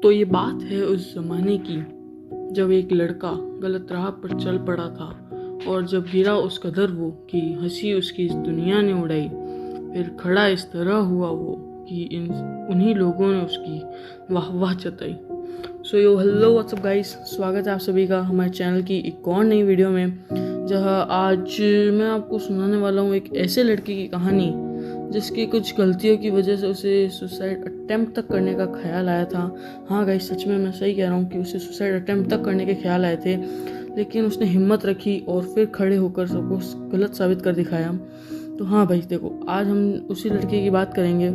तो ये बात है उस ज़माने की जब एक लड़का गलत राह पर चल पड़ा था और जब गिरा उस कदर वो कि हंसी उसकी इस दुनिया ने उड़ाई। फिर खड़ा इस तरह हुआ वो कि उन्हीं लोगों ने उसकी वाह वाह जताई। सो यो हेलो व्हाट्सअप गाइस, स्वागत है आप सभी का हमारे चैनल की एक और नई वीडियो में, जहां आज मैं आपको सुनाने वाला हूँ एक ऐसे लड़के की कहानी जिसकी कुछ गलतियों की वजह से उसे सुसाइड अटेम्प्ट तक करने का ख्याल आया था। हाँ गाइस, सच में मैं सही कह रहा हूँ कि उसे सुसाइड अटेम्प्ट तक करने के ख्याल आए थे, लेकिन उसने हिम्मत रखी और फिर खड़े होकर सबको गलत साबित कर दिखाया। तो हाँ भाई देखो, आज हम उसी लड़के की बात करेंगे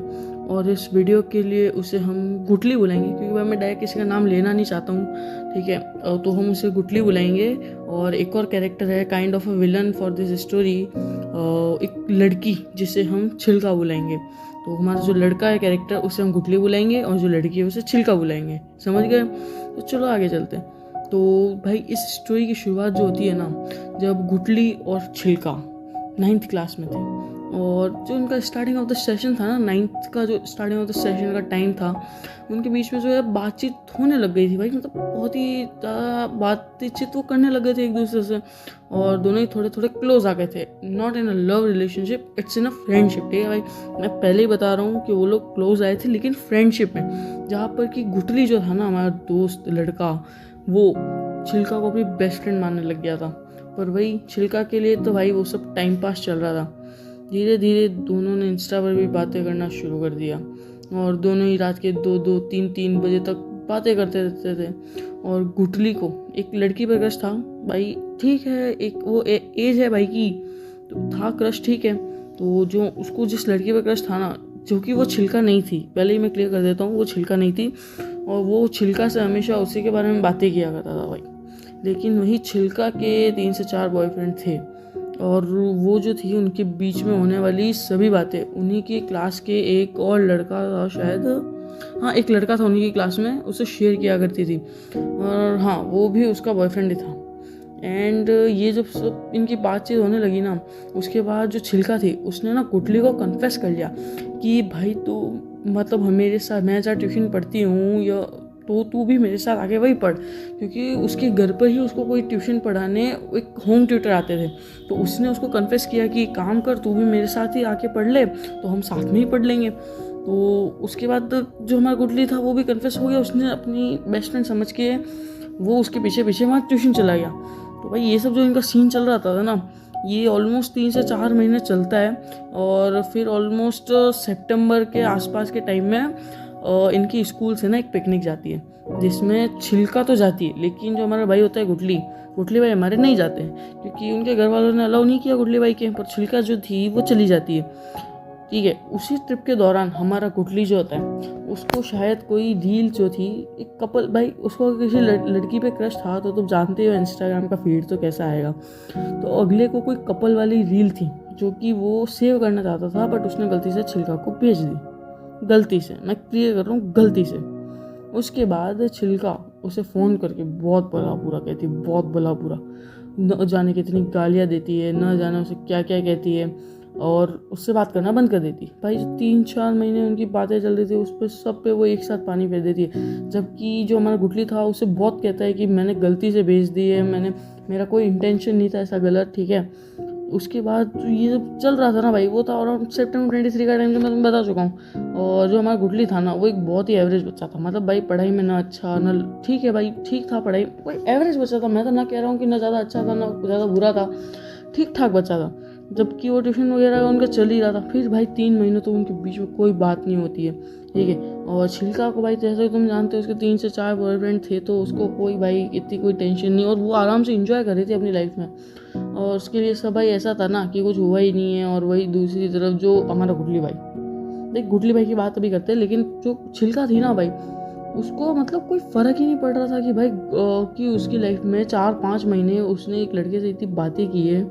और इस वीडियो के लिए उसे हम गुटली बुलाएंगे, क्योंकि भाई मैं डायरेक्ट किसी का नाम लेना नहीं चाहता हूँ, ठीक है। तो हम उसे गुटली बुलाएंगे। और एक और कैरेक्टर है kind of a villain for this story, एक लड़की जिसे हम छिलका बुलाएंगे। तो हमारा जो लड़का है कैरेक्टर उसे हम गुटली बुलाएंगे और जो लड़की है उसे छिलका बुलाएंगे, समझ गए। तो चलो आगे चलते हैं। तो भाई इस स्टोरी की शुरुआत जो होती है ना, जब गुटली और छिलका 9th क्लास में थे, और जो उनका स्टार्टिंग ऑफ द सेशन था ना, 9th का जो स्टार्टिंग ऑफ द सेशन का टाइम था, उनके बीच में जो है बातचीत होने लग गई थी भाई। मतलब बहुत ही बातचीत वो करने लग गए थे एक दूसरे से, और दोनों ही थोड़े थोड़े क्लोज आ गए थे। Not in a love relationship, it's in a friendship, ठीक है भाई। मैं पहले ही बता रहा हूँ कि वो लोग क्लोज आए थे लेकिन फ्रेंडशिप में, जहाँ पर कि गुटली जो था ना, हमारा दोस्त लड़का, वो छिलका को अपनी बेस्ट फ्रेंड मानने लग गया था। पर भाई छिलका के लिए तो भाई वो सब टाइम पास चल रहा था। धीरे धीरे दोनों ने इंस्टा पर भी बातें करना शुरू कर दिया, और दोनों ही रात के 2-2, 3-3 बजे तक बातें करते रहते थे। और गुटली को एक लड़की पर क्रश था भाई, ठीक है, एक वो एज है भाई की, तो था क्रश, ठीक है। तो जो उसको जिस लड़की पर क्रश था ना, जो कि वो छिलका नहीं थी, पहले ही मैं क्लियर कर देता हूँ, वो छिलका नहीं थी, और वो छिलका से हमेशा उसी के बारे में बातें किया करता था भाई। लेकिन वही छिलका के 3 से 4 बॉयफ्रेंड थे, और वो जो थी उनके बीच में होने वाली सभी बातें उन्हीं की क्लास के एक और लड़का था शायद, हाँ एक लड़का था उन्हीं की क्लास में, उसे शेयर किया करती थी, और हाँ वो भी उसका बॉयफ्रेंड ही था। एंड ये जब सब इनकी बातचीत होने लगी ना, उसके बाद जो छिलका थी उसने ना गुटली को कन्फेस कर लिया कि भाई तू मतलब मेरे साथ, मैं जहाँ ट्यूशन पढ़ती हूँ या तो तू भी मेरे साथ आके वही पढ़, क्योंकि उसके घर पर ही उसको कोई ट्यूशन पढ़ाने एक होम ट्यूटर आते थे। तो उसने उसको कन्फेस किया कि काम कर, तू भी मेरे साथ ही आके पढ़ ले, तो हम साथ में ही पढ़ लेंगे। तो उसके बाद जो हमारा गुटली था वो भी कन्फेस हो गया, उसने अपनी बेस्ट फ्रेंड समझ के वो उसके पीछे पीछे वहाँ ट्यूशन चला गया। तो भाई ये सब जो इनका सीन चल रहा था ना, ये ऑलमोस्ट 3 से 4 महीने चलता है, और फिर ऑलमोस्ट सितंबर के आसपास के टाइम में इनकी स्कूल से ना एक पिकनिक जाती है, जिसमें छिलका तो जाती है, लेकिन जो हमारा भाई होता है गुटली भाई हमारे नहीं जाते हैं, क्योंकि उनके घर वालों ने अलाउ नहीं किया गुटली भाई के। पर छिलका जो थी वो चली जाती है, ठीक है। उसी ट्रिप के दौरान हमारा गुटली जो होता है उसको शायद कोई रील जो थी, एक कपल भाई उसको किसी लड़की पे क्रश था, तो तुम जानते हो इंस्टाग्राम का फीड तो कैसा आएगा। तो अगले को कोई कपल वाली रील थी जो कि वो सेव करना चाहता था, बट उसने गलती से छिलका को भेज दी, गलती से, मैं क्लियर कर रहा हूँ, गलती से। उसके बाद छिलका उसे फ़ोन करके बहुत भला बुरा कहती है, बहुत भला बुरा, न जाने कितनी गालियाँ देती है, न जाने उसे क्या क्या कहती है, और उससे बात करना बंद कर देती भाई। जो 3-4 महीने उनकी बातें चल रही थी उस पर सब पे वो एक साथ पानी फेर देती है। जबकि जो हमारा गुटली था उसे बहुत कहता है कि मैंने गलती से भेज दी है, मेरा कोई इंटेंशन नहीं था ऐसा गलत, ठीक है। उसके बाद जो ये सब चल रहा था ना भाई, वो था अराउंड सितंबर 23 का टाइम, जो मैं तुम्हें बता चुका हूँ। और जो हमारा गुटली था ना, वो एक बहुत ही एवरेज बच्चा था, मतलब भाई पढ़ाई में ना अच्छा ना, ठीक है भाई ठीक था, पढ़ाई कोई एवरेज बच्चा था। मैं तो ना कह रहा हूँ कि ना ज़्यादा अच्छा था ना ज़्यादा बुरा था, ठीक ठाक बच्चा था। जबकि वो ट्यूशन वगैरह उनका चल ही रहा था। फिर भाई 3 महीनों तो उनके बीच में कोई बात नहीं होती है, ठीक है। और छिलका को भाई जैसे तुम जानते हो उसके 3 से 4 बॉयफ्रेंड थे, तो उसको कोई भाई इतनी कोई टेंशन नहीं, और वो आराम से इंजॉय कर रही थी अपनी लाइफ में। और उसके लिए सब भाई ऐसा था ना कि कुछ हुआ ही नहीं है। और वही दूसरी तरफ जो हमारा गुटली भाई, देख गुटली भाई की बात अभी करते हैं, लेकिन जो छिलका थी ना भाई, उसको मतलब कोई फ़र्क ही नहीं पड़ रहा था कि भाई कि उसकी लाइफ में 4-5 महीने उसने एक लड़के से इतनी बातें की है,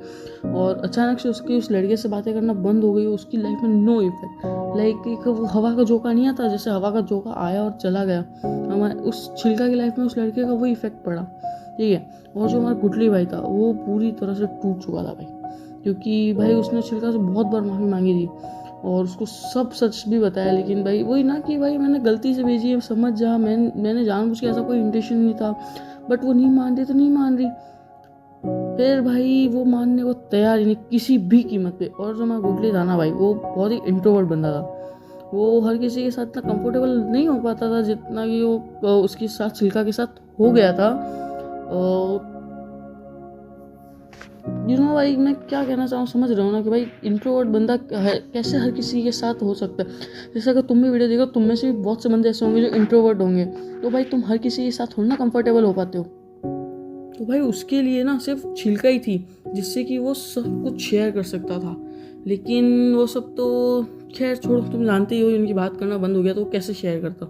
और अचानक से उसकी उस लड़के से बातें करना बंद हो गई। उसकी लाइफ में नो इफेक्ट, लाइक एक वो हवा का झोंका नहीं आता, जैसे हवा का झोंका आया और चला गया, हमारे उस छिलका की लाइफ में उस लड़के का वो इफेक्ट पड़ा, ठीक है। और जो हमारा गुटली भाई था वो पूरी तरह से टूट चुका था भाई, क्योंकि भाई उसने छिलका से बहुत बार माफ़ी मांगी थी, और उसको सब सच भी बताया। लेकिन भाई वही ना कि भाई मैंने गलती से भेजी है, समझ जा, मैंने जानबूझ के, ऐसा कोई इंटेंशन नहीं था। बट वो नहीं मान रही तो नहीं मान रही। फिर भाई वो मानने को तैयार ही नहीं किसी भी कीमत पे। और जो मैं गुडली था ना भाई, वो बहुत ही इंट्रोवर्ट बंदा था। वो हर किसी के साथ इतना कंफर्टेबल नहीं हो पाता था जितना कि वो उसके साथ छिलका के साथ हो गया था। भाई मैं क्या कहना चाहूँ, समझ रहे हो ना कि भाई इंट्रोवर्ट बंदा कैसे हर किसी के साथ हो सकता है। जैसे अगर तुम भी वीडियो देखो, तुम में से भी बहुत से बंदे ऐसे होंगे जो इंट्रोवर्ट होंगे। तो भाई तुम हर किसी के साथ थोड़ा ना कंफर्टेबल हो पाते हो। तो भाई उसके लिए ना सिर्फ छिलका ही थी जिससे कि वो सब कुछ शेयर कर सकता था। लेकिन वो सब तो खैर छोड़ो, तुम जानते ही हो, उनकी बात करना बंद हो गया तो वो कैसे शेयर करता।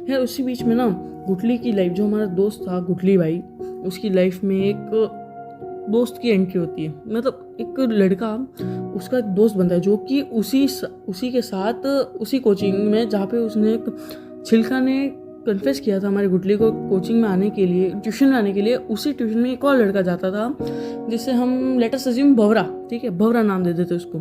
यार उसी बीच में ना गुटली की लाइफ, जो हमारा दोस्त था गुटली भाई, उसकी लाइफ में एक दोस्त की एंट्री होती है। मतलब एक लड़का, उसका एक दोस्त बनता है जो कि उसी के साथ उसी कोचिंग में जहाँ पे उसने छिलका ने कन्फेस किया था हमारी गुटली को कोचिंग में आने के लिए, ट्यूशन में आने के लिए, उसी ट्यूशन में एक और लड़का जाता था जिसे हम लेटर अज्यूम भवरा, ठीक है, भवरा नाम दे देते उसको,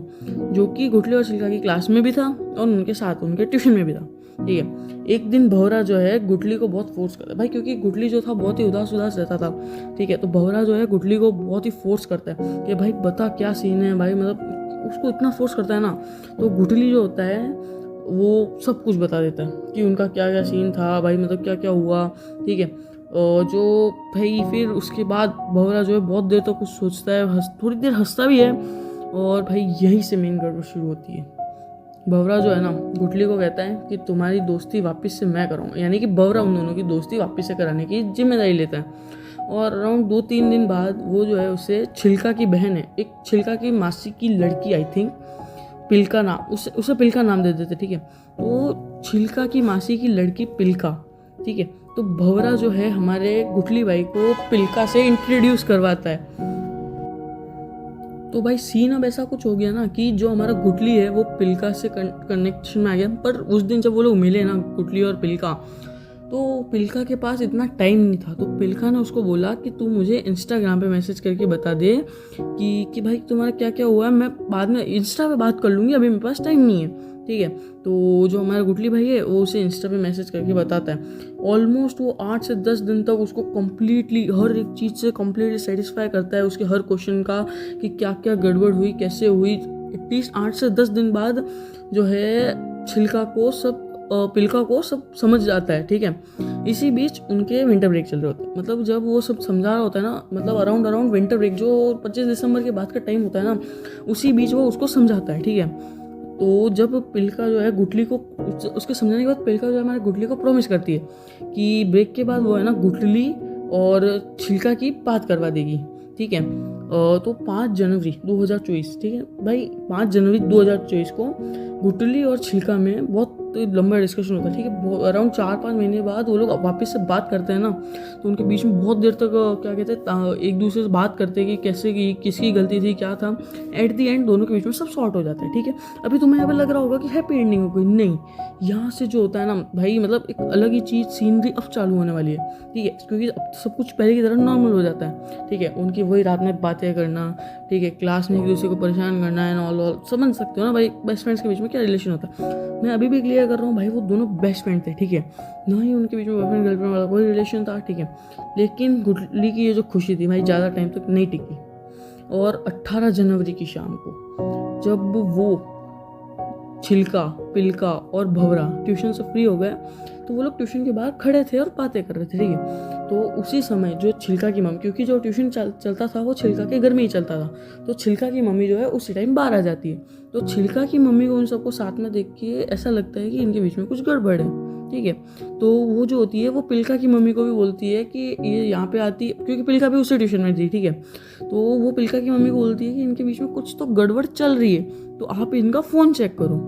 जो कि गुटली और छिलका की क्लास में भी था और उनके साथ उनके ट्यूशन में भी था। ठीक है, एक दिन भवरा जो है गुटली को बहुत फोर्स करता है भाई, क्योंकि गुटली जो था बहुत ही उदास रहता था। ठीक है, तो भवरा जो है गुटली को बहुत ही फोर्स करता है कि भाई बता क्या सीन है भाई, मतलब उसको इतना फोर्स करता है ना, तो गुटली जो होता है वो सब कुछ बता देता है कि उनका क्या क्या सीन था भाई, मतलब क्या क्या हुआ। ठीक है, जो भाई फिर उसके बाद भवरा जो है बहुत देर तक कुछ सोचता है, थोड़ी देर हंसता भी है, और भाई यहीं से मेन गड़बड़ शुरू होती है। भवरा जो है ना गुटली को कहता है कि तुम्हारी दोस्ती वापस से मैं करूँगा, यानी कि भवरा उन दोनों की दोस्ती वापस से कराने की जिम्मेदारी लेता है। और अराउंड 2-3 दिन बाद वो जो है उसे छिलका की बहन है, एक छिलका की मासी की लड़की, आई थिंक पिलका नाम, उसे पिलका नाम दे देते। ठीक है, तो छिलका की मासी की लड़की पिलका, ठीक है, तो भवरा जो है हमारे गुटली भाई को पिलका से इंट्रोड्यूस करवाता है। तो भाई सीन अब ऐसा कुछ हो गया ना कि जो हमारा गुटली है वो पिलका से कनेक्शन में आ गया। पर उस दिन जब वो लोग मिले ना, गुटली और पिलका, तो पिलका के पास इतना टाइम नहीं था। तो पिलका ने उसको बोला कि तू मुझे इंस्टाग्राम पे मैसेज करके बता दे कि भाई तुम्हारा क्या क्या हुआ है, मैं बाद में इंस्टा पे बात कर लूँगी, अभी मेरे पास टाइम नहीं है। ठीक है, तो जो हमारा गुटली भाई है वो उसे इंस्टा पे मैसेज करके बताता है। ऑलमोस्ट वो 8 से 10 दिन तक उसको कम्प्लीटली हर एक चीज़ से कम्प्लीटली सेटिस्फाई करता है, उसके हर क्वेश्चन का कि क्या क्या गड़बड़ हुई, कैसे हुई। एटलीस्ट 8 से 10 दिन बाद जो है छिलका को सब पिलका को सब समझ जाता है। ठीक है, इसी बीच उनके विंटर ब्रेक चल रहे होते हैं। मतलब जब वो सब समझा रहा होता है ना, मतलब अराउंड विंटर ब्रेक जो 25 दिसंबर के बाद का टाइम होता है ना, उसी बीच वो उसको समझाता है। ठीक है, तो जब पिलका जो है गुटली को उसके समझाने के बाद पिलका जो है हमारे गुटली को प्रॉमिस करती है कि ब्रेक के बाद वो है ना गुटली और छिलका की बात करवा देगी। ठीक है, तो 5 जनवरी 2024, ठीक है भाई, 5 जनवरी 2024 को गुटली और छिलका में बहुत लंबा डिस्कशन होता है। ठीक है, अराउंड 4-5 महीने बाद वो लोग वापस से बात करते हैं ना, तो उनके बीच में बहुत देर तक क्या कहते हैं, एक दूसरे से बात करते हैं कि कैसे की किसकी गलती थी, क्या था। एट दी एंड दोनों के बीच में सब सॉर्ट हो जाता है। ठीक है, अभी तुम्हें यहाँ पर लग रहा होगा कि हैप्पी एंडिंग हो गई, नहीं, यहाँ से जो होता है ना भाई, मतलब एक अलग ही चीज़ सीनरी अब चालू होने वाली है। ठीक है, क्योंकि अब सब कुछ पहले की तरह नॉर्मल हो जाता है। ठीक है, उनकी वही रात में बातें करना, ठीक है, क्लास में एक दूसरे को परेशान करना एंड ऑल, समझ सकते हो ना भाई, बेस्ट फ्रेंड्स के बीच में क्या रिलेशन होता है। मैं अभी भी क्लियर कर रहा हूँ भाई, वो दोनों बेस्ट फ्रेंड थे। ठीक है, ना ही उनके बीच में बॉयफ्रेंड गर्लफ्रेंड वाला कोई रिलेशन था। ठीक है, लेकिन गुटली की ये जो खुशी थी भाई ज़्यादा टाइम तक नहीं टिकी। और 18 जनवरी की शाम को जब वो छिलका, पिलका और भवरा ट्यूशन से फ्री हो गए, तो वो लोग ट्यूशन के बाहर खड़े थे और बातें कर रहे थे। ठीक है, तो उसी समय जो छिलका की मम्मी, क्योंकि जो ट्यूशन चलता था वो छिलका के घर में ही चलता था, तो छिलका की मम्मी जो है उसी टाइम बाहर आ जाती है। तो छिलका की मम्मी को उन सबको साथ में देख के ऐसा लगता है कि इनके बीच में कुछ गड़बड़ है। ठीक है, तो वो जो होती है वो पिलका की मम्मी को भी बोलती है कि ये यहाँ पे आती है, क्योंकि पिलका भी उसी ट्यूशन में थी। ठीक है, तो वो पिलका की मम्मी को बोलती है कि इनके बीच में कुछ तो गड़बड़ चल रही है, तो आप इनका फ़ोन चेक करो।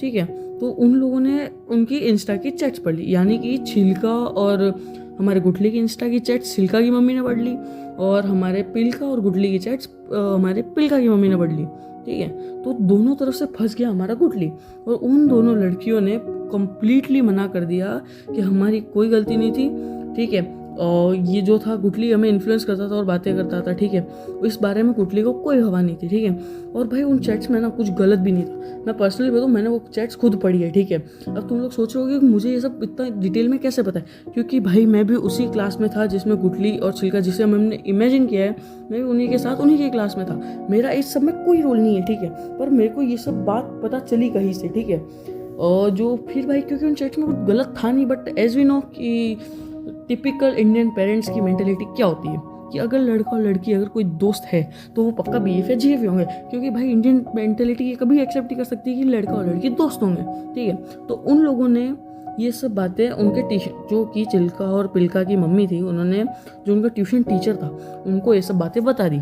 ठीक है, तो उन लोगों ने उनकी इंस्टा की चैट्स पढ़ ली, यानी कि छिलका और हमारे गुटली की इंस्टा की चैट्स छिलका की मम्मी ने पढ़ ली, और हमारे पिलका और गुटली की चैट्स हमारे पिलका की मम्मी ने पढ़ ली। ठीक है, तो दोनों तरफ से फंस गया हमारा गुटली, और उन दोनों लड़कियों ने कंप्लीटली मना कर दिया कि हमारी कोई गलती नहीं थी। ठीक है, ये जो था गुटली हमें इन्फ्लुएंस करता था और बातें करता था, ठीक है। इस बारे में गुटली को कोई हवा नहीं थी, ठीक है। और भाई उन चैट्स में ना कुछ गलत भी नहीं था। मैं पर्सनली बताऊँ, मैंने वो चैट्स खुद पढ़ी है, ठीक है। अब तुम लोग सोच रहे हो कि मुझे ये सब इतना डिटेल में कैसे पता है, क्योंकि भाई मैं भी उसी क्लास में था जिसमें गुटली और छिलका जिसे हमने इमेजिन किया है, मैं भी उन्हीं के साथ उन्हीं के क्लास में था। मेरा इस सब में कोई रोल नहीं है, ठीक है। पर मेरे को ये सब बात पता चली कहीं से, ठीक है। और जो फिर भाई, क्योंकि उन चैट्स में कुछ गलत था नहीं, बट एज वी नो कि टिपिकल इंडियन पेरेंट्स की मेंटेलिटी क्या होती है कि अगर लड़का और लड़की अगर कोई दोस्त है तो वो पक्का बीएफ या जीएफ होंगे, क्योंकि भाई इंडियन मेंटेलिटी ये कभी एक्सेप्ट नहीं कर सकती कि लड़का और लड़की दोस्त होंगे, ठीक है। तो उन लोगों ने ये सब बातें उनके जो कि चिल्का और पिल्का की मम्मी थी, उन्होंने जो उनका ट्यूशन टीचर था उनको ये सब बातें बता दी।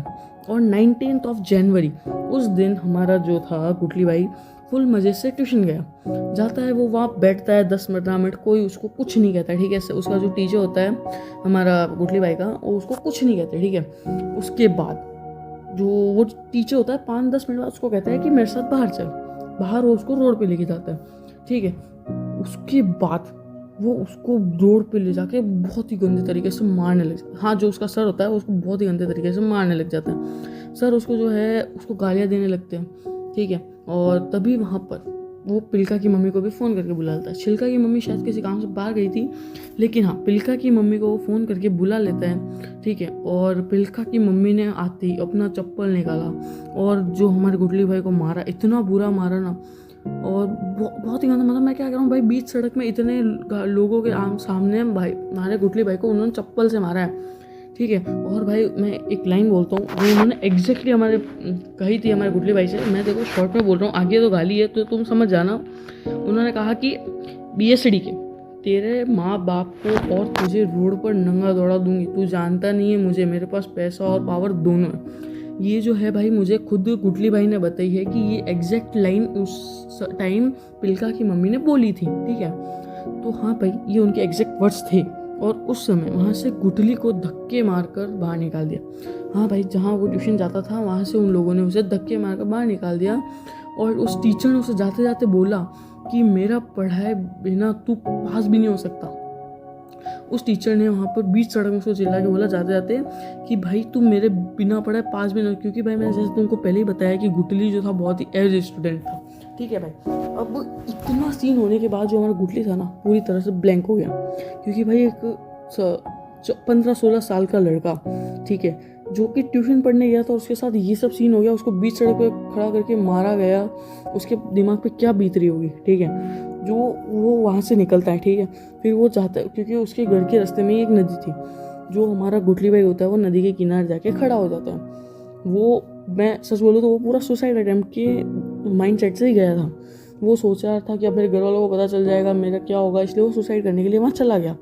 और 19 जनवरी उस दिन हमारा जो था गुटली भाई फुल मज़े से ट्यूशन गया। जाता है वो वहाँ बैठता है 10-15 मिनट, कोई उसको कुछ नहीं कहता, ठीक है। उसका जो टीचर होता है हमारा गुटली भाई का, वो उसको कुछ नहीं कहते, ठीक है। उसके बाद जो वो टीचर होता है 5-10 मिनट बाद उसको कहता है कि मेरे साथ बाहर चल। बाहर वो उसको रोड पे लेके जाता है, ठीक है। उसके बाद वो उसको रोड पे ले जाके बहुत ही गंदे तरीके से मारने लग जाता है। हाँ, जो उसका सर होता है उसको बहुत ही गंदे तरीके से मारने लग जाता है। सर उसको जो है उसको गालियाँ देने लगते हैं, ठीक है। और तभी वहाँ पर वो पिल्का की मम्मी को भी फ़ोन करके बुला लेता है। छिलका की मम्मी शायद किसी काम से बाहर गई थी, लेकिन हाँ, पिल्का की मम्मी को वो फ़ोन करके बुला लेता है, ठीक है। और पिल्का की मम्मी ने आते ही अपना चप्पल निकाला और जो हमारे गुटली भाई को मारा, इतना बुरा मारा ना, और बहुत ही गंदा। मतलब मैं क्या कह रहा हूँ भाई, बीच सड़क में इतने लोगों के सामने भाई हमारे गुटली भाई को उन्होंने चप्पल से मारा है, ठीक है। और भाई मैं एक लाइन बोलता हूँ, वो उन्होंने एग्जैक्टली हमारे कही थी हमारे गुटली भाई से। मैं देखो शॉर्ट में बोल रहा हूँ, आगे तो गाली है तो तुम समझ जाना। उन्होंने कहा कि बीएसडी के तेरे माँ बाप को और तुझे रोड पर नंगा दौड़ा दूंगी, तू जानता नहीं है मुझे, मेरे पास पैसा और पावर दोनों है। ये जो है भाई मुझे खुद गुटली भाई ने बताई है कि ये एग्जैक्ट लाइन उस टाइम पिल्का की मम्मी ने बोली थी, ठीक है। तो हाँ भाई, ये उनके एग्जैक्ट वर्ड्स थे। और उस समय वहाँ से गुटली को धक्के मारकर बाहर निकाल दिया। हाँ भाई, जहाँ वो ट्यूशन जाता था वहाँ से उन लोगों ने उसे धक्के मारकर बाहर निकाल दिया। और उस टीचर ने उसे जाते जाते बोला कि मेरा पढ़ाए बिना तू पास भी नहीं हो सकता। उस टीचर ने वहाँ पर बीच सड़क में उसको चिल्ला के बोला जाते जाते कि भाई तू मेरे बिना पढ़ाए पास भी नहीं, क्योंकि भाई मैंने जैसे तुमको पहले ही बताया कि गुटली जो था बहुत ही एवरेज स्टूडेंट था, ठीक है भाई। अब इतना सीन होने के बाद जो हमारा गुटली था ना पूरी तरह से ब्लैंक हो गया, क्योंकि भाई एक 15-16 साल का लड़का, ठीक है, जो कि ट्यूशन पढ़ने गया था, उसके साथ ये सब सीन हो गया, उसको बीच सड़क पे खड़ा करके मारा गया। उसके दिमाग पे क्या बीत रही होगी, ठीक है। जो वो वहाँ से निकलता है, ठीक है, फिर वो चाहता है, क्योंकि उसके घर के रास्ते में एक नदी थी, जो हमारा गुटली भाई होता है वो नदी के किनारे जाके खड़ा हो जाता है। वो, मैं सच बोलूँ तो वो पूरा सुसाइड अटेम्प्ट के माइंड सेट से ही गया था। वो सोच रहा था कि अब मेरे घर वालों को पता चल जाएगा मेरा क्या होगा, इसलिए वो सुसाइड करने के लिए वहाँ चला गया।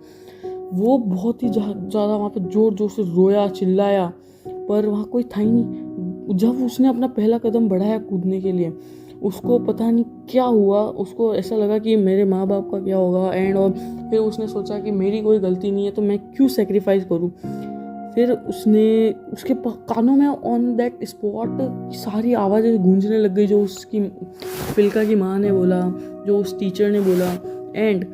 वो बहुत ही ज़्यादा वहाँ पर जोर जोर से रोया, चिल्लाया, पर वहाँ कोई था ही नहीं। जब उसने अपना पहला कदम बढ़ाया कूदने के लिए, उसको पता नहीं क्या हुआ, उसको ऐसा लगा कि मेरे माँ बाप का क्या होगा एंड। और फिर उसने सोचा कि मेरी कोई गलती नहीं है तो मैं क्यों सेक्रीफाइस करूँ। फिर उसने उसके कानों में ऑन दैट स्पॉट सारी आवाज़ें गूंजने लग गई, जो उसकी पिल्का की माँ ने बोला, जो उस टीचर ने बोला। एंड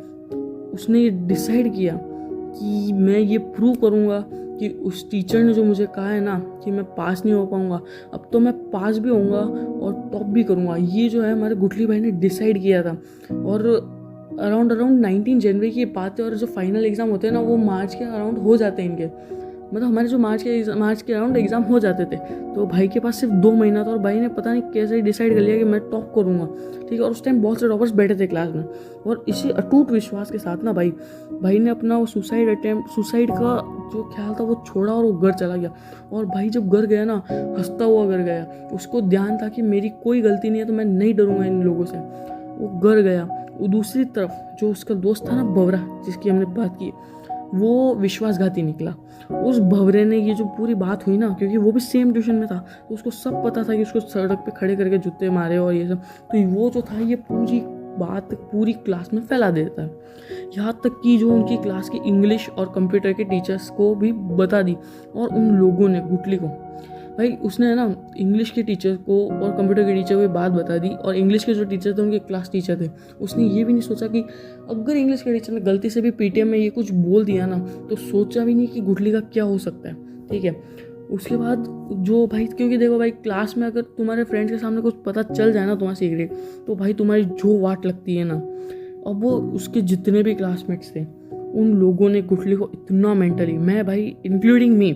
उसने ये डिसाइड किया कि मैं ये प्रूव करूँगा कि उस टीचर ने जो मुझे कहा है ना कि मैं पास नहीं हो पाऊँगा, अब तो मैं पास भी होऊंगा और टॉप भी करूँगा। ये जो है हमारे गुटली भाई ने डिसाइड किया था। और अराउंड 19 जनवरी की बात है, और जो फाइनल एग्ज़ाम होते हैं ना वो मार्च के अराउंड हो जाते हैं इनके, मतलब हमारे जो मार्च के अराउंड एग्ज़ाम हो जाते थे। तो भाई के पास सिर्फ 2 महीना था और भाई ने पता नहीं कैसे डिसाइड कर लिया कि मैं टॉप करूँगा, ठीक है। और उस टाइम बहुत से टॉपर्स बैठे थे क्लास में, और इसी अटूट विश्वास के साथ ना भाई ने अपना वो सुसाइड का जो ख्याल था वो छोड़ा और वो घर चला गया। और भाई जब घर गया ना, हंसता हुआ घर गया, उसको ध्यान था कि मेरी कोई गलती नहीं है तो मैं नहीं डरूंगा इन लोगों से। वो घर गया। वो दूसरी तरफ जो उसका दोस्त था ना भवरा, जिसकी हमने बात की, वो विश्वासघाती निकला। उस भवरे ने ये जो पूरी बात हुई ना, क्योंकि वो भी सेम ट्यूशन में था तो उसको सब पता था कि उसको सड़क पे खड़े करके जूते मारे और ये सब, तो वो जो था ये पूरी बात पूरी क्लास में फैला देता है। यहाँ तक कि जो उनकी क्लास की इंग्लिश और कंप्यूटर के टीचर्स को भी बता दी। और उन लोगों ने गुटली को भाई उसने है ना इंग्लिश के टीचर को और कंप्यूटर के टीचर को ये बात बता दी, और इंग्लिश के जो टीचर थे उनके क्लास टीचर थे, उसने ये भी नहीं सोचा कि अगर इंग्लिश के टीचर ने गलती से भी पीटीएम में ये कुछ बोल दिया ना, तो सोचा भी नहीं कि गुठली का क्या हो सकता है, ठीक है। उसके बाद जो भाई, क्योंकि देखो भाई क्लास में अगर तुम्हारे फ्रेंड्स के सामने कुछ पता चल जाए ना तुम्हारा सीक्रेट, तो भाई तुम्हारी जो वाट लगती है ना, अब वो उसके जितने भी क्लासमेट्स थे उन लोगों ने गुठली को इतना मेंटली, मैं भाई इंक्लूडिंग मी,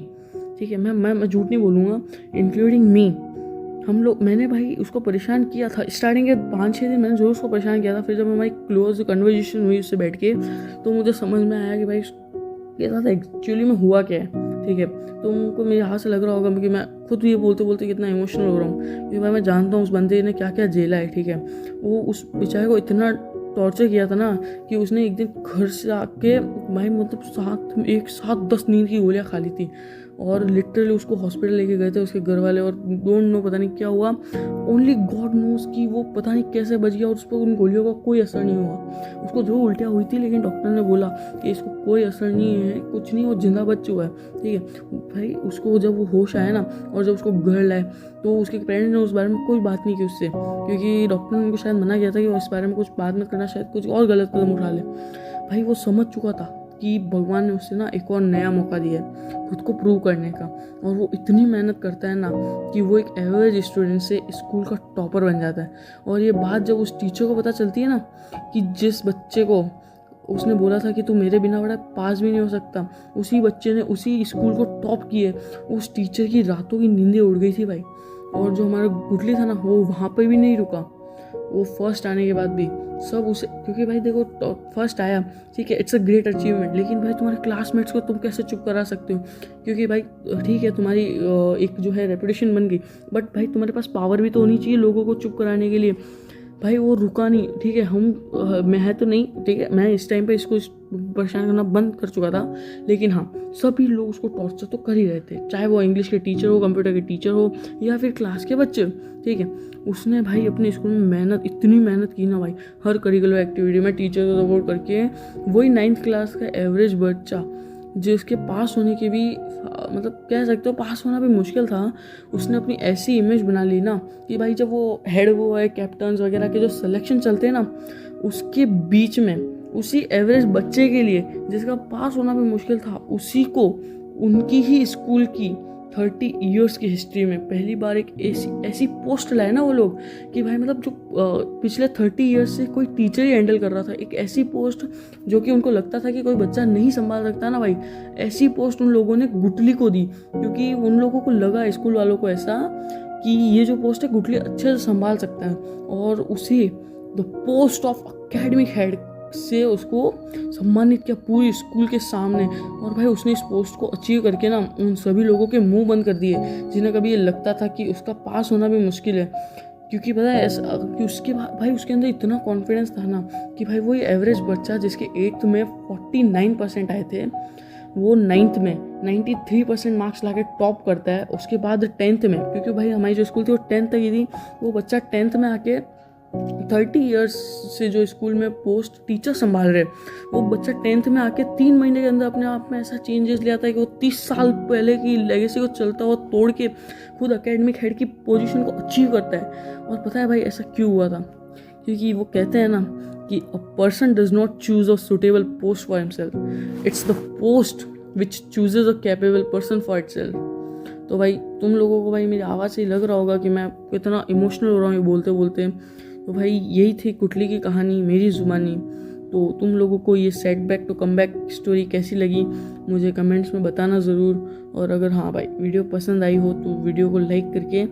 ठीक है, मैं झूठ नहीं बोलूँगा, इंक्लूडिंग मी, हम लोग, मैंने भाई उसको परेशान किया था स्टार्टिंग के 5-6 दिन मैंने जरूर उसको परेशान किया था। फिर जब हमारी क्लोज कन्वर्जेशन हुई उससे बैठ के, तो मुझे समझ में आया कि भाई ये साथ एक्चुअली में हुआ क्या है, ठीक है। तो उनको मेरे हाथ से लग रहा होगा कि मैं खुद ये बोलते बोलते कितना इमोशनल हो रहा हूँ, क्योंकि भाई मैं जानता हूँ उस बंदे ने क्या क्या झेला है, ठीक है। वो उस बेचारे को इतना टॉर्चर किया था ना कि उसने एक दिन घर से आके भाई मतलब 7-10 नींद की गोलियाँ खा ली थी, और लिटरली उसको हॉस्पिटल लेके गए थे उसके घर वाले, और डोंट नो पता नहीं क्या हुआ, ओनली गॉड नोस कि वो पता नहीं कैसे बच गया और उस पर उन गोलियों का कोई असर नहीं हुआ। उसको जो उल्टियाँ हुई थी, लेकिन डॉक्टर ने बोला कि इसको कोई असर नहीं है, कुछ नहीं, वो जिंदा बच चुका है, ठीक है। भाई उसको जब वो होश आया ना, और जब उसको घर लाए, तो उसके पेरेंट्स ने उस बारे में कोई बात नहीं की उससे, क्योंकि डॉक्टर ने उनको शायद मना किया था कि वो इस बारे में कुछ बात मत करना, शायद कुछ और गलत कदम उठा ले। भाई वो समझ चुका था कि भगवान ने उससे ना एक और नया मौका दिया है खुद को प्रूव करने का, और वो इतनी मेहनत करता है ना कि वो एक एवरेज स्टूडेंट से स्कूल का टॉपर बन जाता है। और ये बात जब उस टीचर को पता चलती है ना कि जिस बच्चे को उसने बोला था कि तू मेरे बिना बड़ा पास भी नहीं हो सकता, उसी बच्चे ने उसी स्कूल को टॉप किए, उस टीचर की रातों की नींदें उड़ गई थी भाई। और जो हमारा गुठली था ना, वो वहाँ पर भी नहीं रुका, वो फर्स्ट आने के बाद भी सब उसे, क्योंकि भाई देखो फर्स्ट आया, ठीक है, इट्स अ ग्रेट अचीवमेंट, लेकिन भाई तुम्हारे क्लासमेट्स को तुम कैसे चुप करा सकते हो, क्योंकि भाई ठीक है तुम्हारी एक जो है रेपुटेशन बन गई, बट भाई तुम्हारे पास पावर भी तो होनी चाहिए लोगों को चुप कराने के लिए। भाई वो रुका नहीं, ठीक है, मैं है तो नहीं, ठीक है, मैं इस टाइम पे इसको परेशान करना बंद कर चुका था, लेकिन हाँ सभी लोग उसको टॉर्चर तो कर ही रहे थे, चाहे वो इंग्लिश के टीचर हो, कंप्यूटर के टीचर हो, या फिर क्लास के बच्चे, ठीक है। उसने भाई अपने स्कूल में इतनी मेहनत की ना भाई, हर करिकुलर एक्टिविटी में टीचर को सपोर्ट करके, वही 9th क्लास का एवरेज बच्चा जिसके पास होने के भी मतलब कह सकते हो पास होना भी मुश्किल था, उसने अपनी ऐसी इमेज बना ली ना कि भाई जब वो हेड वो है कैप्टन्स वगैरह के जो सिलेक्शन चलते हैं ना, उसके बीच में उसी एवरेज बच्चे के लिए जिसका पास होना भी मुश्किल था, उसी को उनकी ही स्कूल की 30 ईयर्स की हिस्ट्री में पहली बार एक ऐसी पोस्ट लाए ना वो लोग कि भाई मतलब जो पिछले 30 ईयर्स से कोई टीचर ही हैंडल कर रहा था, एक ऐसी पोस्ट जो कि उनको लगता था कि कोई बच्चा नहीं संभाल सकता ना भाई, ऐसी पोस्ट उन लोगों ने गुठली को दी, क्योंकि उन लोगों को लगा स्कूल वालों को ऐसा कि ये जो पोस्ट है गुठली अच्छे से संभाल सकता है, और उसे the post of academic head से उसको सम्मानित किया पूरी स्कूल के सामने। और भाई उसने इस पोस्ट को अचीव करके ना उन सभी लोगों के मुंह बंद कर दिए जिन्हें कभी ये लगता था कि उसका पास होना भी मुश्किल है, क्योंकि पता है ऐसा कि उसके बाद भाई उसके अंदर इतना कॉन्फिडेंस था ना कि भाई वो एवरेज बच्चा जिसके 8th में 49% आए थे, वो 9th में 93% मार्क्स लाके टॉप करता है। उसके बाद 10th में, क्योंकि भाई हमारी जो स्कूल थी वो 10th तक ही थी, वो बच्चा 10th में आके 30 ईयर्स से जो स्कूल में पोस्ट टीचर संभाल रहे, वो बच्चा 10th में आके 3 महीने के अंदर अपने आप में ऐसा चेंजेस ले आता है कि वो 30 साल पहले की लेगेसी को चलता हुआ तोड़ के खुद एकेडमिक हेड की पोजीशन को अचीव करता है। और पता है भाई ऐसा क्यों हुआ था, क्योंकि वो कहते हैं ना कि a person does not choose a suitable post for himself, it's the post which chooses a capable person for itself. तो भाई तुम लोगों को भाई मेरी आवाज़ से ही लग रहा होगा कि मैं कितना इमोशनल हो रहा हूँ ये बोलते बोलते। तो भाई यही थी गुठली की कहानी, मेरी ज़ुबानी। तो तुम लोगों को ये सेटबैक टू कमबैक स्टोरी कैसी लगी मुझे कमेंट्स में बताना ज़रूर। और अगर हाँ भाई वीडियो पसंद आई हो तो वीडियो को लाइक करके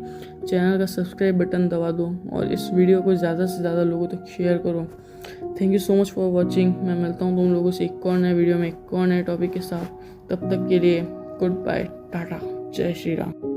चैनल का सब्सक्राइब बटन दबा दो और इस वीडियो को ज़्यादा से ज़्यादा लोगों तक शेयर करो। Thank you so much for watching. मैं मिलता हूँ तुम लोगों से एक और नए वीडियो में एक और नए टॉपिक के साथ। तब तक के लिए गुड बाय, टाटा, जय श्री राम।